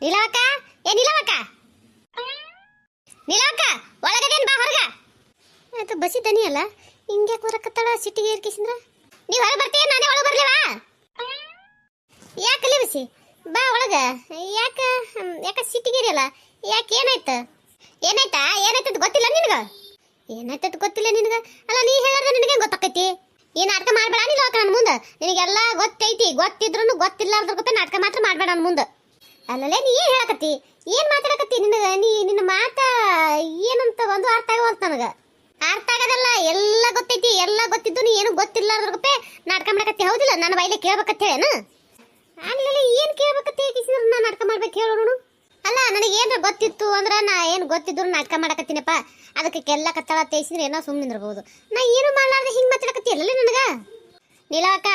ನಿಲವಕ್ಕ, ಏ ನಿಲವಕ್ಕ, ನಿಲವಕ್ಕ, ಒಳಗದೇನ್ ಬಾ ಹೊರಗ. ಅದು ಬಸಿ ದನಿ ಅಲ್ಲ, ಹಿಂಗೆ ಕೂರಕತ್ತಾಳ ಸಿಟ್ಟಿಗೆ ಏರ್ಕಿಸಿಂದ್ರ. ನೀವು ಹೊರ ಬರ್ತೀಯ, ನಾನೇ ಒಳಗೆ ಬರ್ಲಿವಾ? ಯಾಕಲ್ಲಿ ಬಸಿ ಬಾ ಒಳಗ. ಯಾಕ ಯಾಕ ಸಿಟ್ಟಿಗೇರಿ ಅಲ್ಲ? ಯಾಕೆ ಏನಾಯ್ತು? ಏನಾಯ್ತಾ? ಏನಾಯ್ತದ ಗೊತ್ತಿಲ್ಲ ನಿನಗ? ಏನಾಯ್ತದ ಗೊತ್ತಿಲ್ಲ ನಿನಗ? ಅಲ್ಲ ನೀ ಹೇಳಿದ್ರೆ ನಿನಗೆ ಗೊತ್ತಾಕೈತಿ. ಏನ್ ನಾಟಕ ಮಾಡ್ಬೇಡ ನಿಲವಕ್ಕ ನನ್ನ ಮುಂದೆ. ನಿನಗೆಲ್ಲ ಗೊತ್ತೈತಿ, ಗೊತ್ತಿದ್ರು ಗೊತ್ತಿಲ್ಲಾರ್ದ್ರ ಗೊತ್ತ ನಾಟಕ ಮಾತ್ರ ಮಾಡ್ಬೇಡ ನನ್ನ ಮುಂದೆ. ಅಲ್ಲಲ್ಲೇ ನೀ ಏನ್ ಹೇಳಕತ್ತಿ? ಏನ್ ಮಾತಾಡಕತ್ತಿ? ನಿನ್ನ ಮಾತ ಏನಂತ ಒಂದು ಅರ್ಥ ಆಗವಲ್ತು ನನಗ. ಅರ್ಥ ಆಗದಲ್ಲ, ಎಲ್ಲ ಗೊತ್ತೈತಿ, ಎಲ್ಲ ಗೊತ್ತಿದ್ದು ನೀ ಏನು ಗೊತ್ತಿಲ್ಲಾರ್ದ್ರ ಗೊತ್ತೇ ನಾಟಕ ಮಾಡಕತ್ತಿ. ಹೌದಿಲ್ಲ? ನನ್ನ ಬಾಯಿಲೆ ಕೇಳ್ಬೇಕತ್ತ ಹೇಳೇನು? ಆಗ್ಲಿಲ್ಲ, ಏನ್ ಕೇಳ್ಬೇಕತ್ತ ಹೇಗಿಸಿದ್ರು ನಾ ನಾಟಕ ಮಾಡ್ಬೇಕು ಹೇಳೋಣ. ಅಲ್ಲ, ನನಗೆ ಏನ್ರ ಗೊತ್ತಿತ್ತು ಅಂದ್ರ ನಾ ಏನು ಗೊತ್ತಿದ್ರು ನಾಟಕ ಮಾಡಕತ್ತೀನಪ್ಪ. ಅದಕ್ಕೆ ಕೆಲ್ಲ ಕತ್ತಳ ತೇಸಿದ್ರೆ ಏನೋ ಸುಮ್ಮನೆ ನಿಂದಿರ್ಬೋದು. ನಾ ಏನು ಮಾಡ್ಲಾರ್ದೆ ಹಿಂಗೆ ಮಾತಾಡಕತ್ತಿ ಅಲ್ಲೇ ನನಗ ನಿಲವಕ್ಕ.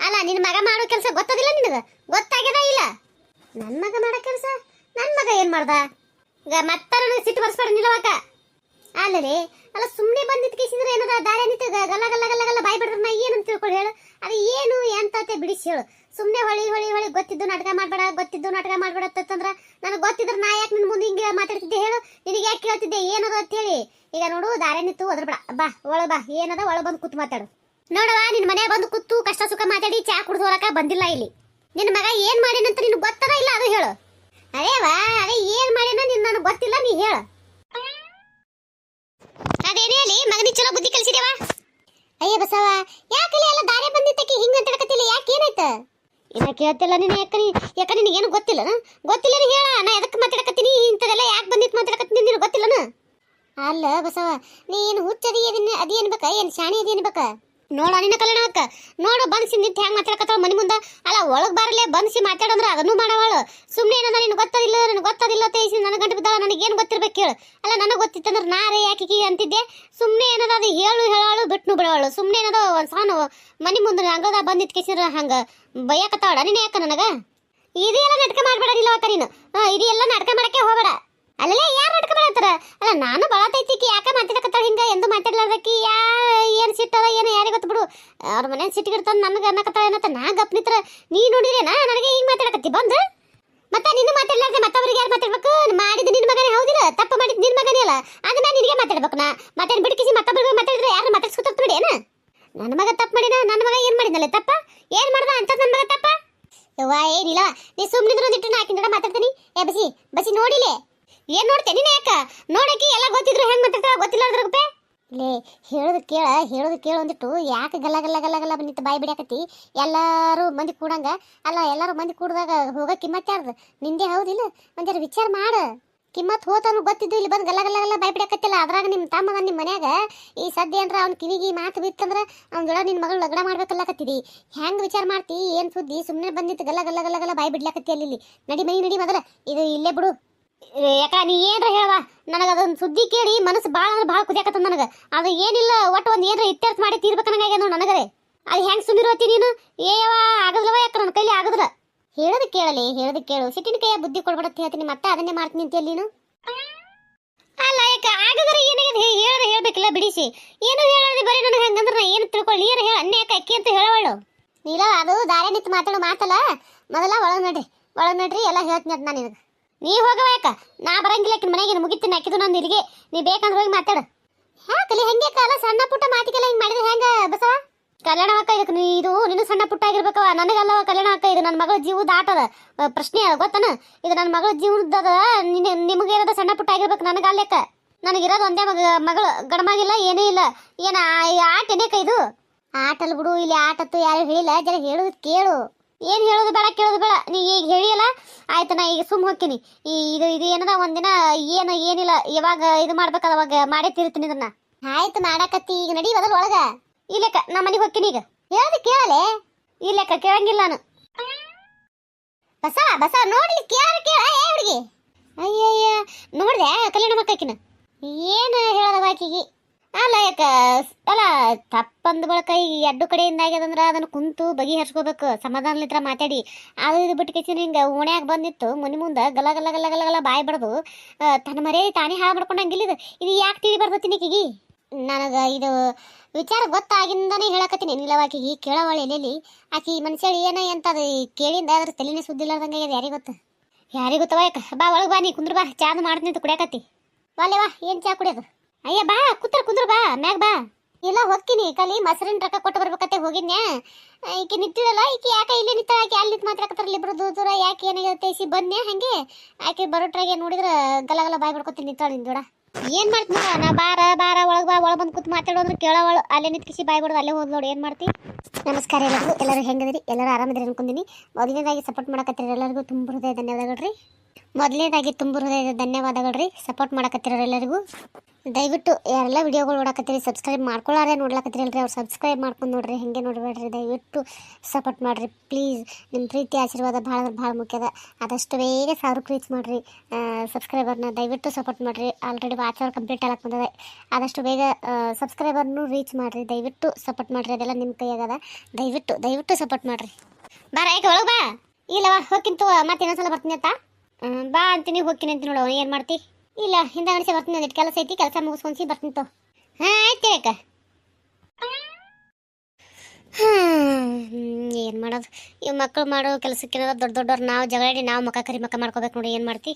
ಅಲ್ಲ, ನಿನ್ನ ಮಗ ಮಾಡೋ ಕೆಲಸ ಗೊತ್ತದಿಲ್ಲ ನಿನಗ? ಗೊತ್ತಾಗ್ಯದ ಇಲ್ಲ? ನನ್ನ ಮಗ ಮಾಡೋ ಕೆಲಸ ನನ್ನ ಮಗ ಏನ್ ಮಾಡ್ದ? ಈಗ ಮತ್ತೆ ನನಗೆ ಸಿಟ್ಟು ಬರ್ಸ್ಬೇಡ ನಿಲವಕ್ಕ. ಅಲ್ಲೇ ಅಲ್ಲ, ಸುಮ್ಮನೆ ಬಂದಿದ್ ಕೇಸಿದ್ರೆ ಏನಾರ ದಾರಿ ನಿಂತು ಗಲ್ಲ ಗಲ್ಲ ಗಲ್ಲ ಗಲ್ಲ ಬಾಯ್ ಬಿಡ್ರ ನಾ ಏನಂತ ತಿಳ್ಕೊಂಡು ಹೇಳು. ಅದು ಏನು ಎಂತತೆ ಬಿಡಿಸಿ ಹೇಳು. ಸುಮ್ಮನೆ ಹೊಳಿ ಹೊಳಿ ಹೊಳಿ ಗೊತ್ತಿದ್ದು ನಾಟಕ ಮಾಡ್ಬೇಡ, ಗೊತ್ತಿದ್ದು ನಾಟಕ ಮಾಡ್ಬೇಡ ಅಂತಂದ್ರ ನನಗೆ ಗೊತ್ತಿದ್ರೆ ನಾ ಯಾಕೆ ನಿನ್ನ ಮುಂದೆ ಹಿಂಗೆ ಮಾತಾಡ್ತಿದ್ದೆ ಹೇಳು? ನಿನಗೆ ಯಾಕೆ ಕೇಳ್ತಿದ್ದೆ ಏನದ ಅಂತ ಹೇಳಿ? ಈಗ ನೋಡು, ದಾರಿ ನಿಂತು ಒದ್ರಬೇಡ, ಬಾ ಒಳ ಬಾ. ಏನದ ಒಳ ಬಂದು ಕೂತು ಮಾತಾಡು. ನೋಡವಾ, ನಿನ್ನ ಮನೆ ಬಂದು ಕೂತು ಕಷ್ಟ ಸುಖ ಮಾತಾಡಿ ಚಾ ಕುಡ್ದು ಹೊರಕ ಬಂದಿಲ್ಲ ಇಲ್ಲಿ. ನಿನ್ನ ಮಗ ಏನ್ ಮಾಡಿನಂತ ನಿನಗೆ ಗೊತ್ತದ ಇಲ್ಲ ಅದು ಹೇಳು. ಅದೇವಾ, ಅದೇ ಏನ್ ಮಾಡಿನ ನಿನ್ ನನಗೆ ಗೊತ್ತಿಲ್ಲ, ನೀ ಹೇಳು. ಅದೇನೇ ಅಲ್ಲಿ ಮಗನಿಗೆ ಚಲೋ ಬುದ್ಧಿ ಕಲಿಸಿದೇವಾ? ಅಯ್ಯ ಬಸವ, ಯಾಕಲ್ಲಿ ಎಲ್ಲ ದಾರಿ ಬಂದಿದ್ದಕ್ಕೆ ಹಿಂಗ ಅಂತಡಕತ್ತಿಲ್ಲ? ಯಾಕೆ ಏನಾಯ್ತ? ಇನ್ನ ಕೇಳ್ತಿಲ್ಲ ನೀನು. ಯಾಕ ನಿನಗೇನು ಗೊತ್ತಿಲ್ಲ? ಗೊತ್ತಿಲ್ಲ ನೀ ಹೇಳ. ನಾ ಎದಕ್ಕೆ ಮಾತಾಡಕತ್ತೀನಿ ಇಂಥದೆಲ್ಲ ಯಾಕೆ ಬಂದಿತ್ತು ಮಾತಾಡಕತ್ತೀನಿ ನಿನಗೆ ಗೊತ್ತಿಲ್ಲನ? ಅಲ್ಲ ಬಸವ, ನೀ ಏನು ಹುಚ್ಚದಿ ಅದೇನು ಬೇಕ? ಏನು ಶಾಣಿ ಅದೇನು ಬೇಕ? ನೋಡ ನಿನ್ನ ಕಲ್ಯಾಣಕ್ಕ ನೋಡು, ಬಂದ್ಸಿ ನಿಂತು ಹೆಂಗೆ ಮಾತಾಡಕತ್ತಾಳ ಮನೆ ಮುಂದೆ. ಅಲ್ಲ, ಒಳಗೆ ಬರಲೇ ಬಂದ್ಸಿ ಮಾತಾಡಂದ್ರೆ ಅದನ್ನೂ ಮಾಡವಳು. ಸುಮ್ಮನೆ ಏನದ ನಿನಗೆ ಗೊತ್ತದಿಲ್ಲ, ನನಗೆ ಗೊತ್ತದಿಲ್ಲ ತೇಸಿ ನನ್ನ ಗಂಟು ಬಿದ್ದಾಳ. ನನಗೇನು ಗೊತ್ತಿರ್ಬೇಕು ಹೇಳು? ಅಲ್ಲ, ನನಗೆ ಗೊತ್ತಿತ್ತಂದ್ರೆ ನಾರೇ ಯಾಕೆ ಅಂತಿದ್ದೆ. ಸುಮ್ಮನೆ ಏನದ ಅದು ಹೇಳಾಳು ಬಿಟ್ನು ಬಿಡವಳು. ಸುಮ್ಮನೆ ಏನದ ಒಂದು ಸಣ್ಣ ಮನೆ ಮುಂದೆ ಅಂಗಳದಾಗ ಬಂದಿತ್ತು ಕೇಸಿದ್ರೆ ಹಂಗೆ ಬೈಯಕತ್ತಾವಳ ನೀನು. ಯಾಕ ನನಗೆ ಇದೆಲ್ಲ ನಾಟಕ ಮಾಡ್ಬೇಡ ನಿಲ್ಲವಕ್ಕ ನೀನು. ಇದೆಲ್ಲ ನಾಟಕ ಮಾಡಕ್ಕೆ ಹೋಗಬೇಡ. ಅಲ್ಲೇ ಯಾರು ನಾಟಕ ಮಾಡತ್ತಾರ? ಅಲ್ಲ, ನಾನು ಬಳತೈತಿಕಿ ಯಾಕೆ ಮಾತಾಡಕತ್ತಾಳ ಹಿಂಗ? ಎಂದು ಮಾತಾಡ್ಲಾರ್ದಕ್ಕಿ ಏನು ಸಿಟ್ಟದ ಏನು ಯಾರಿಗೆ ಗೊತ್ತು ಬಿಡು. ಅವ್ರ ಮನೆ ಸಿಟ್ಟಿಗಿಡ್ತಂದು ನನಗೆ ಅನ್ನಕತ್ತಾಳ ಏನತ್ತ ನಾ ಗಪ್ ನಿತ್ರ. ನೀ ನೋಡಿದ್ರೇನಾ ನನಗೆ ಹಿಂಗೆ ಮಾತಾಡಕತ್ತಿ ಬಂದು? ಮತ್ತೆ ನಿನ್ನ ಮಾತಾಡ್ಲಾರ್ದೆ ಮತ್ತೊಬ್ಬರಿಗೆ ಯಾರು ಮಾತಾಡ್ಬೇಕು? ಮಾಡಿದ್ದು ನಿನ್ನ ಮಗನೇ ಹೌದಿಲ್ಲ? ತಪ್ಪು ಮಾಡಿದ್ದು ನಿನ್ನ ಮಗನೇ ಅಲ್ಲ? ಆದ್ಮೇಲೆ ನಿನಗೆ ಮಾತಾಡ್ಬೇಕು. ನಾ ಮಾತಾಡಿ ಬಿಡ್ಕಿಸಿ ಮತ್ತೊಬ್ಬರಿಗೆ ಮಾತಾಡಿದ್ರೆ ಯಾರು ಮಾತಾಡ್ಸ್ಕೊತ ಬಿಡಿ ಏನು? ನನ್ನ ಮಗ ತಪ್ಪು ಮಾಡಿನ? ನನ್ನ ಮಗ ಏನು ಮಾಡಿದ್ನಲ್ಲ ತಪ್ಪ? ಏನು ಮಾಡ್ದ ಅಂತ ನನ್ನ ಮಗ ತಪ್ಪ? ಯವ್ವ ಏನಿಲ್ಲ, ನೀ ಸುಮ್ಮನಿದ್ರು ಒಂದಿಟ್ಟು ನಾಲ್ಕಿನ ಮಾತಾಡ್ತೀನಿ. ಏ ಬಸಿ ಬಸಿ ನೋಡಿಲೆ. ಏನ್ ನೋಡ್ತೇನೆ ನೀನು? ಯಾಕ ನೋಡಕ್ಕೆ ಎಲ್ಲ ಗೊತ್ತಿದ್ರು ಹೆಂಗ್ ಮಾತಾಡ್ತಾಳ ಗೊತ್ತಿಲ್ಲ ರೂಪೆ? ಲೇ, ಹೇಳೋದು ಕೇಳ ಒಂದಿಟ್ಟು. ಯಾಕೆ ಗಲ್ಲ ಗಲ್ಲ ಗಲ್ಲ ಗಲ್ಲ ಬಂದಿತ್ತು ಬಾಯಿ ಬಿಡಾಕತ್ತಿ? ಎಲ್ಲರೂ ಮಂದಿ ಕೂಡಂಗ ಅಲ್ಲ, ಎಲ್ಲರೂ ಮಂದಿ ಕೂಡಿದಾಗ ಹೋಗ ಕಿಮ್ಮತ್ ಯಾರ್ದು? ನಿಂದೆ ಹೌದಿಲ್ಲ? ಒಂದ್ಯಾರ ವಿಚಾರ ಮಾಡ. ಕಿಮ್ಮತ್ ಹೋತಾನು ಗೊತ್ತಿದ್ದು ಇಲ್ಲಿ ಬಂದು ಗಲ್ಲ ಗಲ್ಲ ಗಲ್ಲ ಬಾಯಿ ಬಿಡಾಕತ್ತಿಲ್ಲ. ಅದ್ರಾಗ ನಿಮ್ಮ ತಮ್ಮಗ ನಿಮ್ಮ ಮನ್ಯಾಗ ಈ ಸದ್ಯ ಅಂದ್ರೆ ಅವ್ನ ಕಿವಿಗೆ ಮಾತು ಬಿತ್ತಂದ್ರೆ ಅವ್ನ ಜೊಳ ನಿನ್ನ ಮಗಳು ಲಗ್ನ ಮಾಡ್ಬೇಕಲ್ಲಕತ್ತಿದಿ. ಹೆಂಗ್ ವಿಚಾರ ಮಾಡ್ತಿ? ಏನ್ ಸುದ್ದಿ? ಸುಮ್ಮನೆ ಬಂದಿತ್ತು ಗಲ್ಲ ಗಲ್ಲ ಗಲ್ಲ ಗಲ್ಲ ಬಾಯಿ ಬಿಡ್ಲಾಕತ್ತಿ ಅಲ್ಲಿ. ನಡಿ ಮೈ ನಡಿ ಮೊದಲ, ಇದು ಇಲ್ಲೇ ಬಿಡು. ಯಾಕ ನೀ ಏನ್ರ ಹೇಳವ? ನನಗೆ ಅದೊಂದು ಸುದ್ದಿ ಕೇಳಿ ಮನಸ್ಸು ಭಾಳ ಅಂದ್ರೆ ಭಾಳ ಕುದಿಯಾಕತ್ತ ನನಗೆ. ಅದು ಏನಿಲ್ಲ, ಒಟ್ಟು ಒಂದು ಏನ್ರ ಇತ್ಯರ್ಥ ಮಾಡಿ ತೀರ್ಬೇಕನ್ನಂಗಾಗ್ಯದ ನೋಡಿ ನನಗರೆ. ಅದು ಹೆಂಗೆ ಸುಮ್ಮಿರೋತಿ ನೀನು? ಏಯವ ಆಗದ್ಲವ? ಯಾಕ ನನ್ನ ಕೈಲಿ ಆಗದ್ರ? ಹೇಳೋದು ಕೇಳಲಿ, ಹೇಳೋದು ಕೇಳು. ಸಿಟ್ಟಿನ ಕೈಯ ಬುದ್ಧಿ ಕೊಡ್ಬೇಡತ್ತ ಹೇಳ್ತೀನಿ, ಮತ್ತೆ ಅದನ್ನೇ ಮಾಡ್ತೀನಿ ಅಂತೇಳಿ ನೀನು. ಅಲ್ಲ, ಯಾಕ ಆಗದ್ರೆ ಏನಾಗಿದೆ ಹೇಳೋದು ಹೇಳ್ಬೇಕಿಲ್ಲ ಬಿಡಿಸಿ. ಏನು ಹೇಳೋದು ಬರೀ ನನಗೆ ಹಂಗಂದ್ರೆ ನಾ ಏನು ತಿಳ್ಕೊಳ್ಳಿ? ಏನು ಹೇಳ ಅನ್ಯ ಯಾಕೆ ಅಕ್ಕಿ ಅಂತ ಹೇಳವಳು ನೀಲ. ಅದು ದಾರಿ ನಿಂತು ಮಾತಾಡೋ ಮಾತಲ್ಲ. ಮೊದಲ ಒಳಗೆ ನಡ್ರಿ ಎಲ್ಲ ಹೇಳ್ತೀನಿ ಅಂತ ನಾನು ನಿನಗೆ. ನೀ ಹೋಗವ, ಯಾಕ ನಾ ಬರಂಗಿಲ್ಲ ಆಕಿನ ಮನೆಗೆ. ಮುಗಿತೀನಿ ಹಾಕಿದ್ದು ನಾನು ಇಲ್ಲಿಗೆ. ನೀ ಬೇಕಂದ್ರೆ ಹೋಗಿ ಮಾತಾಡು. ಹಾಕಲಿ ಹಂಗೆ ಕಾಲ ಸಣ್ಣ ಪುಟ್ಟ ಮಾತಿಗೆಲ್ಲ ಹಿಂಗೆ ಮಾಡಿದ್ರೆ ಹೆಂಗ ಬಸವ? ಕಲ್ಯಾಣ ಅಕ್ಕ ಇದಕ್ಕೆ ಇದು ನಿನ್ನ ಸಣ್ಣ ಪುಟ್ಟ ಆಗಿರ್ಬೇಕವ. ನನಗಲ್ಲವ ಕಲ್ಯಾಣ ಅಕ್ಕ. ಇದು ನನ್ನ ಮಗಳ ಜೀವದ ಆಟದ ಪ್ರಶ್ನೆ ಅದ ಗೊತ್ತನ? ಇದು ನನ್ನ ಮಗಳ ಜೀವನದ. ನಿಮಗೇನದ ಸಣ್ಣ ಪುಟ್ಟ ಆಗಿರ್ಬೇಕು, ನನಗಲ್ಲಕ್ಕ. ನನಗಿರೋದು ಒಂದೇ ಮಗಳು, ಗಡಮಾಗಿಲ್ಲ ಏನೂ ಇಲ್ಲ. ಏನ ಆಟ ಏನಕ್ಕ ಇದು? ಆಟಲ್ ಬಿಡು, ಇಲ್ಲಿ ಆಟತ್ತು ಯಾರು ಹೇಳಿಲ್ಲ. ಜರ ಹೇಳೋದು ಕೇಳು. ಏನು ಹೇಳೋದು ಬೇಡ, ಕೇಳೋದು ಬೇಡ. ನೀ ಈಗ ಹೇಳಿಯಲ್ಲ, ಆಯ್ತು ನಾ ಈಗ ಸುಮ್ಮ ಹೋಗ್ತೀನಿ. ಇದು ಏನದ ಒಂದಿನ ಏನಿಲ್ಲ, ಯಾವಾಗ ಇದು ಮಾಡ್ಬೇಕದ ಅವಾಗ ಮಾಡೇ ತೀರ್ತೀನಿ ಇದನ್ನ. ಆಯ್ತು ಮಾಡಾಕತ್ತಿ, ಈಗ ನಡಿ ಬದಲ್ ಒಳಗ. ಇಲ್ಲಕ್ಕ ನಾ ಮನೆಗೆ ಹೋಗ್ತೀನಿ ಈಗ. ಹೇಳೋದು ಕೇಳಲೆ? ಇಲ್ಲಕ್ಕ ಕೇಳಂಗಿಲ್ಲ ನಾನು. ಬಸ ನೋಡಿ ಕೇಳ ಏ ಹುಡುಗಿ. ಅಯ್ಯಯ್ಯ, ನೋಡ್ದೆ ಕಲ್ಯಾಣ ಮಕ್ಕಕಿನ ಏನು ಹೇಳೋದವ ಆಕಿಗೆ? ಅಲ್ಲ ಯಾಕ ಅಲ್ಲ, ತಪ್ಪಂದ ಬಳಕ ಈಗ ಎರಡು ಕಡೆಯಿಂದ ಆಗ್ಯದಂದ್ರೆ ಅದನ್ನು ಕುಂತು ಬಗೆಹರಿಸ್ಕೋಬೇಕು ಸಮಾಧಾನಲಿತ್ರ ಮಾತಾಡಿ. ಅದು ಇದು ಬಿಟ್ಟು ಕೆಸಿನ ಹಿಂಗೆ ಓಣ್ಯಾಗ ಬಂದಿತ್ತು ಮನೆ ಮುಂದೆ ಗಲ ಗಲ ಗಲ ಗಲ ಗಲ ಬಾಯಿ ಬಡ್ದು ತನ್ನ ಮರೇ ತಾನೇ ಹಾಳು ಮಾಡ್ಕೊಂಡಂಗಿಲ್ಲ. ಇದು ಯಾಕೆ ತಿಳಿ ಬರ್ತತೀನಿ ಆಕಿಗೆ? ನನಗೆ ಇದು ವಿಚಾರ ಗೊತ್ತಾಗಿಂದಾನೇ ಹೇಳಕತ್ತೀನಿ ನಿಲವಾಕಿಗೆ. ಕೇಳವಳ ಎಲ್ಲೆಲ್ಲಿ ಆಕಿ ಮನುಷ್ಯಳು ಏನೋ ಎಂತ ಅದು ಕೇಳಿಂದ ಅದ್ರ ತಲೆನೇ ಸುದ್ದಿಲ್ಲಾರ್ದಂಗೆ ಯಾರಿಗೆ ಗೊತ್ತ? ಯಾರಿಗೂ ಗೊತ್ತವ ಯಾಕ ಬಾ ಒಳಗೆ ಬಾ ನೀ ಕುಂದ್ರ ಬಾ ಚಾದು ಮಾಡ್ತೀನಿ ಅಂತ ಕುಡಿಯಾಕತ್ತಿ ವಾಲೆವಾ ಏನು ಚಾ ಕುಡಿಯೋದು ಅಯ್ಯ ಬಾ ಕುಂದ್ರ ಬಾ ಮ್ಯಾಗ ಬಾ ಇಲ್ಲ ಹೋಗ್ತೀನಿ ಕಲಿ ಮೊಸರಿನ ರೊಕ್ಕ ಕೊಟ್ಟು ಬರ್ಬೇಕತ್ತೆ ಹೋಗಿದ್ನ್ಯಾ ಈಕೆ ನಿಂತಿಳಲ್ಲ ಈಕೆ ಯಾಕೆ ಇಲ್ಲಿ ನಿಂತಾಳ ಆಕೆ ಅಲ್ಲಿ ಮಾತಾಡಕತ್ತಾರಲ್ಲ ಇಬ್ರು ದೂರ ಯಾಕೆ ಏನಾಗತ್ತೆ ಸಿ ಬಂದ್ನ್ಯಾ ಹಂಗೆ ಆಕೆ ಬರೋಟ್ರಾಗೆ ನೋಡಿದ್ರೆ ಗಲಗಲ ಬಾಯ್ ಬಿಡ್ಕೊತೀನಿ ನಿಂತಾಳ ನಿಂದೋಡ ಏನ್ ಮಾಡ್ತಿ ನೋಡ ನಾ ಬಾರ ಒಳಗೆ ಬಾ ಒಳಗೆ ಬಂದು ಕೂತ್ ಮಾತಾಡೋದ್ರೆ ಕೇಳೋವಳು ಅಲ್ಲೇ ನಿಂತ್ಕಿಸಿ ಬಾಯ್ ಬಿಡೋದು ಅಲ್ಲೇ ಹೋದ್ ನೋಡಿ ಏನು ಮಾಡ್ತಿ ನಮಸ್ಕಾರ ಎಲ್ಲರೂ ಹೆಂಗದಿರಿ ಎಲ್ಲರೂ ಆರಾಮದಿರಿ ಅನ್ಕೊಂಡಿನಿ ಮೊದಲನೇದಾಗಿ ಸಪೋರ್ಟ್ ಮಾಡಕತ್ತಿರೋ ಎಲ್ಲರಿಗೂ ತುಂಬ ಹೃದಯ ಧನ್ಯವಾದಗಳು ಮೊದಲನೇದಾಗಿ ತುಂಬ ಹೃದಯದ ಧನ್ಯವಾದಗಳು ರೀ ಸಪೋರ್ಟ್ ಮಾಡಕತ್ತಿರೋರು ಎಲ್ಲರಿಗೂ ದಯವಿಟ್ಟು ಯಾರೆಲ್ಲ ವಿಡಿಯೋಗಳು ನೋಡಕತ್ತೀರಿ ಸಬ್ಸ್ಕ್ರೈಬ್ ಮಾಡ್ಕೊಳ್ಳಾರೆ ನೋಡ್ಲಕತ್ತೀರಲ್ರಿ ಅವ್ರು ಸಬ್ಸ್ಕ್ರೈಬ್ ಮಾಡ್ಕೊಂಡು ನೋಡ್ರಿ ಹಾಗೆ ನೋಡಬೇಡ್ರಿ ದಯವಿಟ್ಟು ಸಪೋರ್ಟ್ ಮಾಡಿರಿ ಪ್ಲೀಸ್ ನಿಮ್ಮ ಪ್ರೀತಿ ಆಶೀರ್ವಾದ ಭಾಳ ಮುಖ್ಯದ ಆದಷ್ಟು ಬೇಗ 1000 ರೀಚ್ ಮಾಡಿರಿ ಸಬ್ಸ್ಕ್ರೈಬರ್ನ ದಯವಿಟ್ಟು ಸಪೋರ್ಟ್ ಮಾಡಿರಿ ಆಲ್ರೆಡಿ 1000 ಕಂಪ್ಲೀಟ್ ಆಗಕ್ಕೆ ಬಂದದೆ ಆದಷ್ಟು ಬೇಗ ಸಬ್ಸ್ಕ್ರೈಬರ್ನು ರೀಚ್ ಮಾಡಿರಿ ದಯವಿಟ್ಟು ಸಪೋರ್ಟ್ ಮಾಡಿರಿ ಅದೆಲ್ಲ ನಿಮ್ಮ ಕೈಯಾಗದ ದಯವಿಟ್ಟು ಸಪೋರ್ಟ್ ಮಾಡಿರಿ ಬಾರ ಯಾಕೆ ಒಳಗೆ ಬಾ ಇಲ್ಲವಾ ಹೋಗ್ಕಿಂತು ಮತ್ತೆ ಇನ್ನೊಂದ್ಸಲ ಬರ್ತೀನಿ ಅಂತ ಬಾ ಅಂತೀನಿ ಹೋಗ್ತೀನಿ ಅಂತ ನೋಡವ ಏನು ಮಾಡ್ತಿ ಇಲ್ಲ ಹಿಂದೆ ಅನಿಸಿ ಬರ್ತೀನಿ ಅಂದಿಟ್ಟು ಕೆಲಸ ಐತಿ ಕೆಲಸ ಮುಗಿಸ್ಕೊಂಡ್ಸಿ ಬರ್ತೀನಿ ತೋ ಹಾಂ ಆಯ್ತು ಯಾಕ ಏನು ಮಾಡೋದು ಇವು ಮಕ್ಕಳು ಮಾಡೋ ಕೆಲಸಕ್ಕೆ ದೊಡ್ಡವ್ರು ನಾವು ಜಗಳಾಡಿ ನಾವು ಮಕ್ಕ ಕರಿ ಮಕ್ಕ ಮಾಡ್ಕೋಬೇಕು ನೋಡಿ ಏನು ಮಾಡ್ತಿ